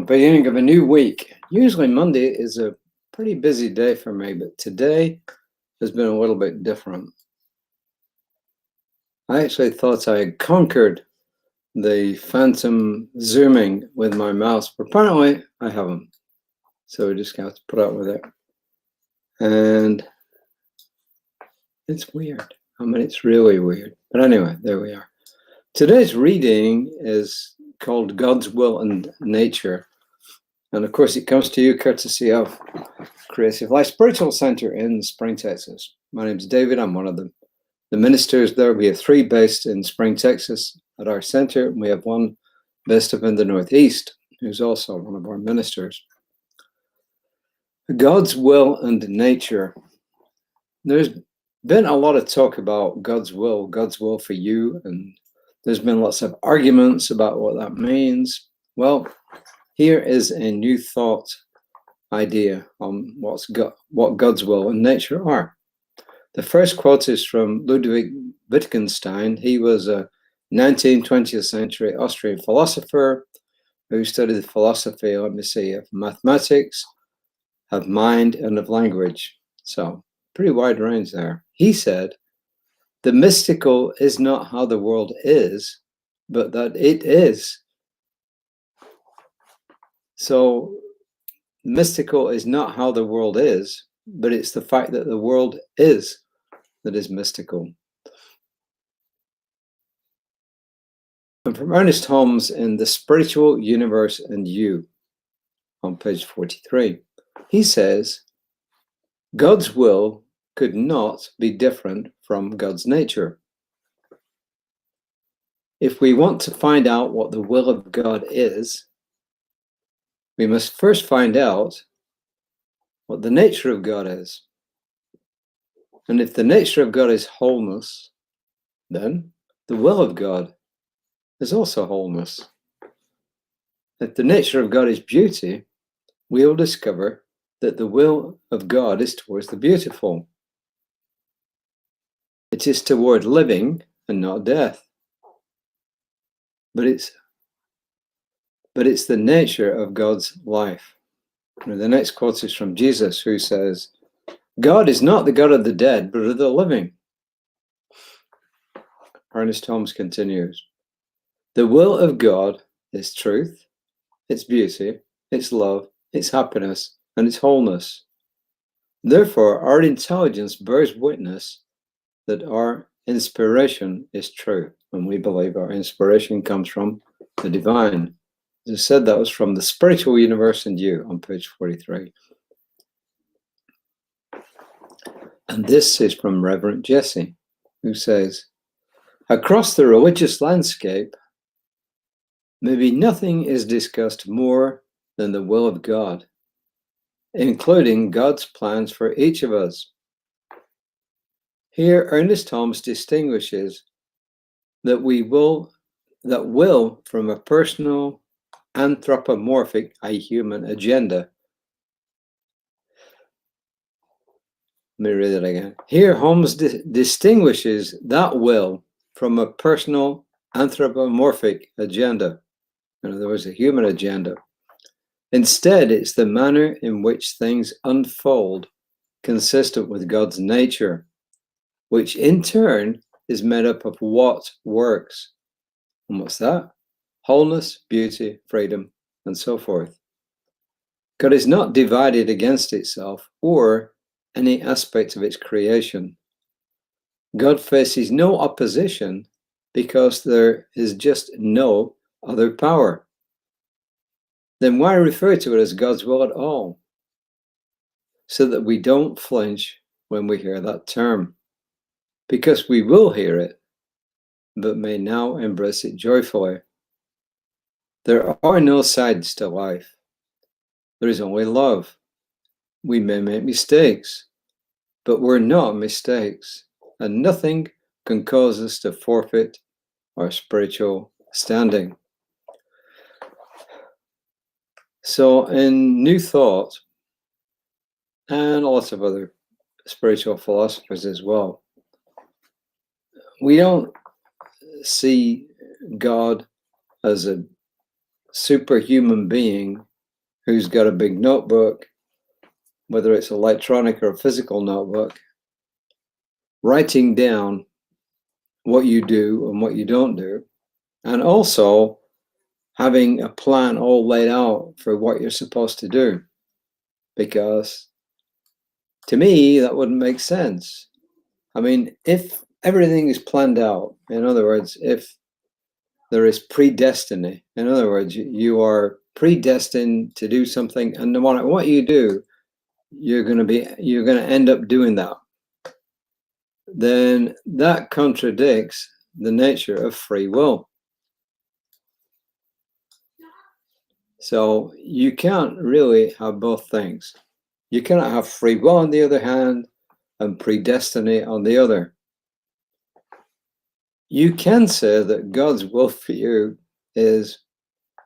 beginning of a new week. Usually Monday is a pretty busy day for me, but today has been a little bit different. I actually thought I had conquered the phantom zooming with my mouse, but apparently I haven't. So we just have to put up with it. And it's weird. I mean, it's really weird. But anyway, there we are. Today's reading is called God's Will and Nature. And of course, it comes to you courtesy of Creative Life Spiritual Center in Spring, Texas. My name is David. I'm one of the ministers there. We have 3 based in Spring, Texas at our center. We have 1 based up in the Northeast, who's also one of our ministers. God's will and nature. There's been a lot of talk about God's will for you, and there's been lots of arguments about what that means. Well, here is a new thought idea on what God's will and nature are. The first quote is from Ludwig Wittgenstein. He was a 19th, 20th century Austrian philosopher who studied the philosophy, let me see, of mathematics, of mind, and of language. So, pretty wide range there. He said, "The mystical is not how the world is, but that it is." So, mystical is not how the world is, but it's the fact that the world is that is mystical. And from Ernest Holmes in The Spiritual Universe and You, on page 43, he says, God's will could not be different from God's nature. If we want to find out what the will of God is, we must first find out what the nature of God is. And if the nature of God is wholeness, then the will of God is also wholeness. If the nature of God is beauty, we will discover that the will of God is towards the beautiful. It is toward living and not death. But it's the nature of God's life. And the next quote is from Jesus, who says, God is not the God of the dead, but of the living. Ernest Holmes continues, the will of God is truth, its beauty, its love, its happiness, and its wholeness. Therefore, our intelligence bears witness that our inspiration is true, and we believe our inspiration comes from the divine. As I said, that was from The Spiritual Universe and You on page 43. And this is from Reverend Jesse, who says, across the religious landscape, maybe nothing is discussed more than the will of God, including God's plans for each of us. Here, Ernest Holmes distinguishes that will from a personal, anthropomorphic, i.e. human agenda. Let me read it again. Here, Holmes distinguishes that will from a personal, anthropomorphic agenda. In other words, a human agenda. Instead, it's the manner in which things unfold consistent with God's nature, which in turn is made up of what works. And what's that? Wholeness, beauty, freedom, and so forth. God is not divided against itself or any aspect of its creation. God faces no opposition because there is just no other power. Then why refer to it as God's will at all? So that we don't flinch when we hear that term. Because we will hear it, but may now embrace it joyfully. There are no sides to life. There is only love. We may make mistakes, but we're not mistakes, and nothing can cause us to forfeit our spiritual standing. So in New Thought, and lots of other spiritual philosophers as well, we don't see God as a superhuman being who's got a big notebook, whether it's electronic or a physical notebook, writing down what you do and what you don't do, and also having a plan all laid out for what you're supposed to do. Because to me, that wouldn't make sense. I mean, if everything is planned out, in other words, if there is predestiny, in other words, you are predestined to do something, and no matter what you do, you're going to end up doing that, then that contradicts the nature of free will. So you can't really have both things. You cannot have free will on the other hand and predestiny on the other. You can say that God's will for you is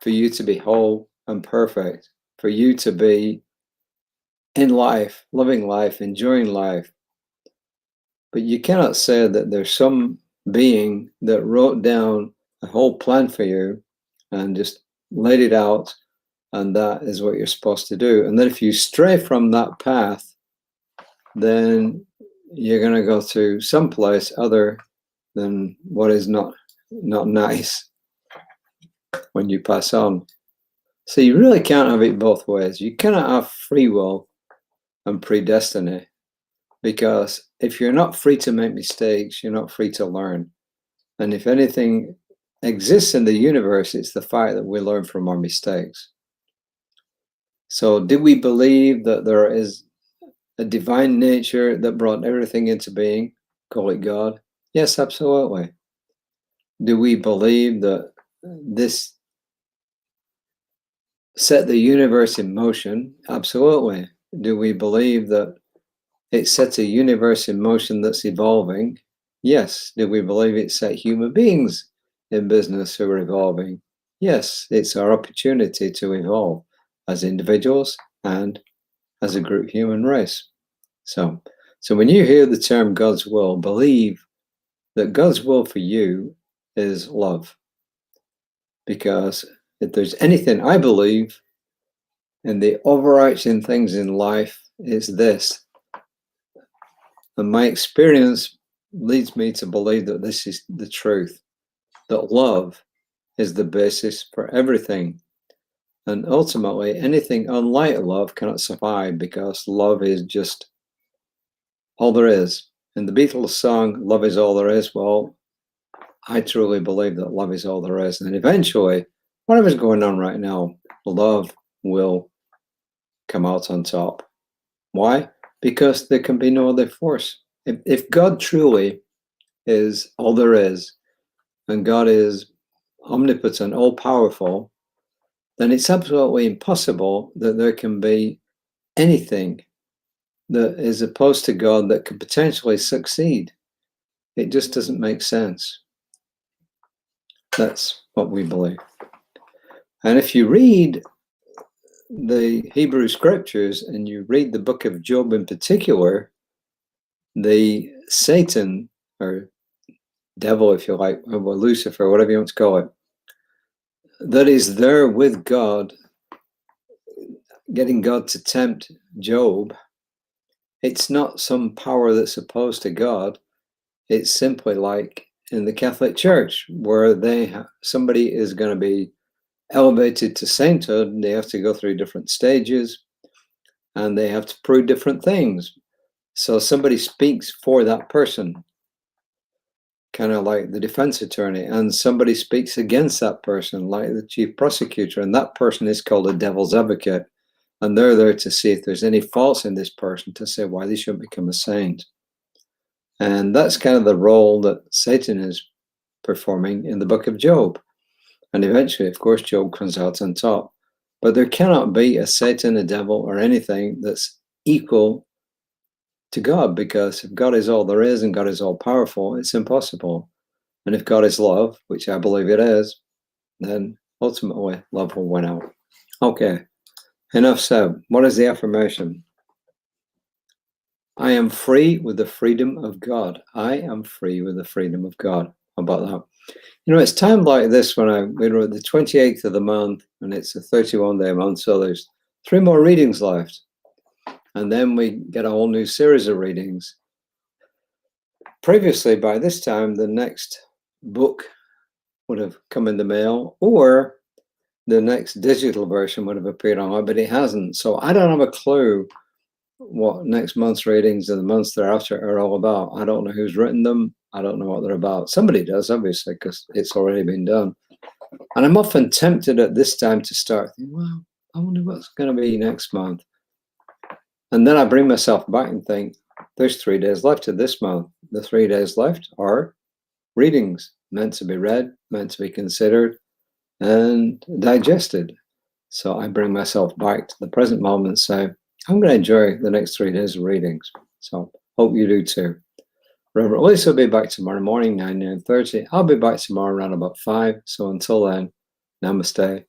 for you to be whole and perfect, for you to be in life, living life, enjoying life. But you cannot say that there's some being that wrote down a whole plan for you and just laid it out, and that is what you're supposed to do. And then if you stray from that path, then you're going to go to some place other than what is not nice when you pass on. So you really can't have it both ways. You cannot have free will and predestiny, because if you're not free to make mistakes, you're not free to learn. And if anything exists in the universe, it's the fact that we learn from our mistakes. So do we believe that there is a divine nature that brought everything into being? Call it God? Yes, absolutely. Do we believe that this set the universe in motion? Absolutely. Do we believe that it sets a universe in motion that's evolving? Yes. Do we believe it set human beings in business who are evolving? Yes. It's our opportunity to evolve as individuals and as a group human race. So when you hear the term God's will, believe that God's will for you is love. Because if there's anything I believe in the overarching things in life, is this. And my experience leads me to believe that this is the truth, that love is the basis for everything. And ultimately, anything unlike love cannot survive, because love is just all there is. In the Beatles song, Love Is All There Is, well, I truly believe that love is all there is. And eventually, whatever's going on right now, love will come out on top. Why? Because there can be no other force. If God truly is all there is, and God is omnipotent, all-powerful, then it's absolutely impossible that there can be anything that is opposed to God that could potentially succeed. It just doesn't make sense. That's what we believe. And if you read the Hebrew scriptures and you read the book of Job in particular, the Satan, or devil if you like, or Lucifer, whatever you want to call it, that is there with God, getting God to tempt Job, it's not some power that's opposed to God. It's simply like in the Catholic Church, where somebody is going to be elevated to sainthood, and they have to go through different stages, and they have to prove different things. So somebody speaks for that person, kind of like the defense attorney, and somebody speaks against that person, like the chief prosecutor, and that person is called a devil's advocate, and they're there to see if there's any faults in this person, to say why they shouldn't become a saint. And that's kind of the role that Satan is performing in the book of Job. And eventually, of course, Job comes out on top. But there cannot be a Satan, a devil, or anything that's equal to God, because if God is all there is and God is all powerful, it's impossible. And if God is love, which I believe it is, then ultimately love will win out. Okay, enough said. What is the affirmation? I am free with the freedom of God. I am free with the freedom of God. How about that? You know, it's time like this when we're at the 28th of the month, and it's a 31-day month, so there's 3 more readings left. And then we get a whole new series of readings. Previously, by this time, the next book would have come in the mail, or the next digital version would have appeared online, but it hasn't. So I don't have a clue what next month's readings and the months thereafter are all about. I don't know who's written them. I don't know what they're about. Somebody does, obviously, because it's already been done. And I'm often tempted at this time to start thinking, well, I wonder what's going to be next month. And then I bring myself back and think, there's 3 days left of this month. The 3 days left are readings, meant to be read, meant to be considered, and digested. So I bring myself back to the present moment and say, I'm going to enjoy the next 3 days of readings. So hope you do too. Reverend Lisa will be back tomorrow morning, 9:30. I'll be back tomorrow around about 5. So until then, namaste.